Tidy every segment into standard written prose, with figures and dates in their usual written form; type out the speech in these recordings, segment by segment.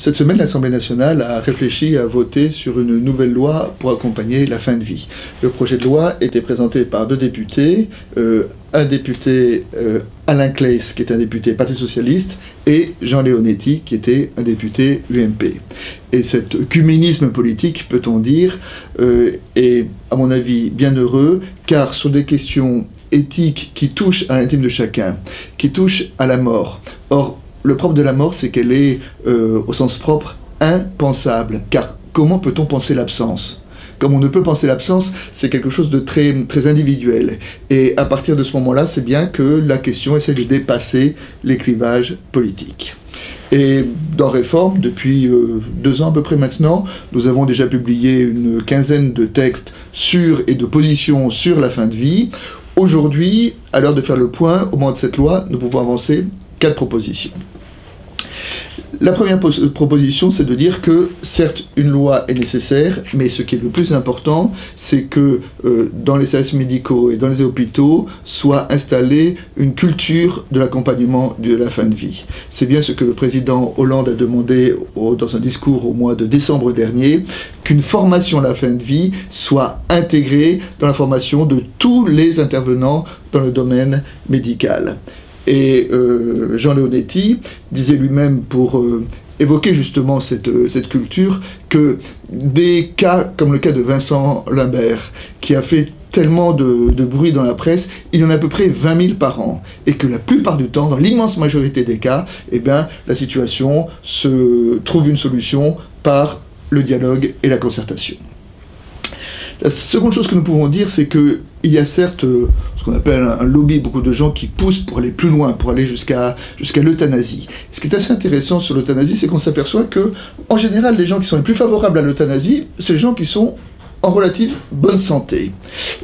Cette semaine, l'Assemblée nationale a réfléchi à voter sur une nouvelle loi pour accompagner la fin de vie. Le projet de loi était présenté par deux députés, un député Alain Claes, qui est un député Parti Socialiste, et Jean Leonetti, qui était un député UMP. Et cet œcuménisme politique, peut-on dire, est, à mon avis, bien heureux, car sur des questions éthiques qui touchent à l'intime de chacun, qui touchent à la mort. Or, le propre de la mort, c'est qu'elle est, au sens propre, impensable. Car comment peut-on penser l'absence ? Comme on ne peut penser l'absence, c'est quelque chose de très, très individuel. Et à partir de ce moment-là, c'est bien que la question essaie de dépasser les clivages politiques. Et dans Réforme, depuis 2 ans à peu près maintenant, nous avons déjà publié une quinzaine de textes et de positions sur la fin de vie. Aujourd'hui, à l'heure de faire le point, au moment de cette loi, nous pouvons avancer 4 propositions. La première proposition, c'est de dire que, certes, une loi est nécessaire, mais ce qui est le plus important, c'est que dans les services médicaux et dans les hôpitaux soit installée une culture de l'accompagnement de la fin de vie. C'est bien ce que le président Hollande a demandé dans un discours au mois de décembre dernier, qu'une formation à la fin de vie soit intégrée dans la formation de tous les intervenants dans le domaine médical. Et Jean Leonetti disait lui-même, pour évoquer justement cette culture, que des cas comme le cas de Vincent Limbert, qui a fait tellement de bruit dans la presse, il y en a à peu près 20 000 par an. Et que la plupart du temps, dans l'immense majorité des cas, eh bien, la situation se trouve une solution par le dialogue et la concertation. La seconde chose que nous pouvons dire, c'est qu'il y a certes ce qu'on appelle un lobby, beaucoup de gens qui poussent pour aller plus loin, pour aller jusqu'à l'euthanasie. Ce qui est assez intéressant sur l'euthanasie, c'est qu'on s'aperçoit que, en général, les gens qui sont les plus favorables à l'euthanasie, c'est les gens qui sont en relative bonne santé.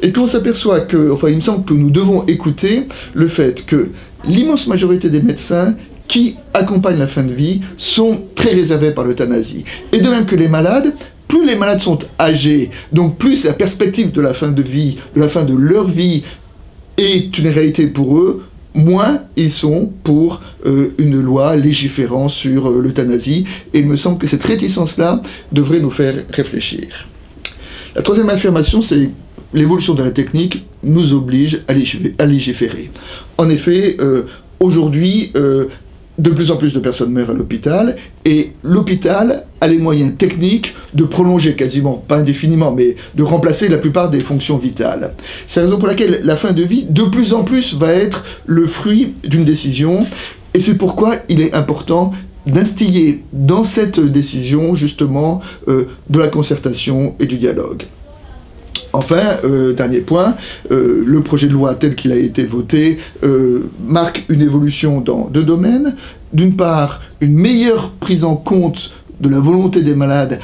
Et qu'on s'aperçoit que, enfin, il me semble que nous devons écouter le fait que l'immense majorité des médecins qui accompagnent la fin de vie sont très réservés par l'euthanasie. Et de même que les malades, plus les malades sont âgés, donc plus la perspective de la fin de vie, de la fin de leur vie est une réalité pour eux, moins ils sont pour une loi légiférant sur l'euthanasie. Et il me semble que cette réticence-là devrait nous faire réfléchir. La troisième affirmation, c'est l'évolution de la technique nous oblige à légiférer. En effet, aujourd'hui, de plus en plus de personnes meurent à l'hôpital, et l'hôpital a les moyens techniques de prolonger quasiment, pas indéfiniment, mais de remplacer la plupart des fonctions vitales. C'est la raison pour laquelle la fin de vie, de plus en plus, va être le fruit d'une décision, et c'est pourquoi il est important d'instiller dans cette décision, justement, de la concertation et du dialogue. Enfin, dernier point, le projet de loi tel qu'il a été voté marque une évolution dans 2 domaines. D'une part, une meilleure prise en compte de la volonté des malades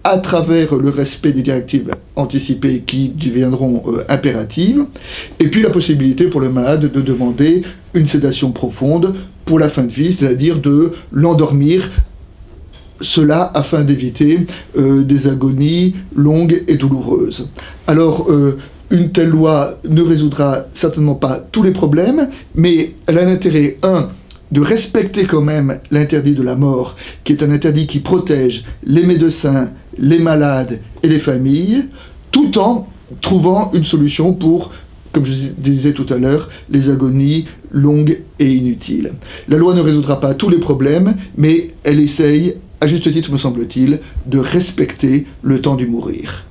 à travers le respect des directives anticipées qui deviendront impératives, et puis la possibilité pour le malade de demander une sédation profonde pour la fin de vie, c'est-à-dire de l'endormir, cela afin d'éviter des agonies longues et douloureuses. Alors, une telle loi ne résoudra certainement pas tous les problèmes, mais elle a l'intérêt, de respecter quand même l'interdit de la mort, qui est un interdit qui protège les médecins, les malades et les familles, tout en trouvant une solution pour, comme je disais tout à l'heure, les agonies longues et inutiles. La loi ne résoudra pas tous les problèmes, mais elle essaye, à juste titre me semble-t-il, de respecter le temps du mourir.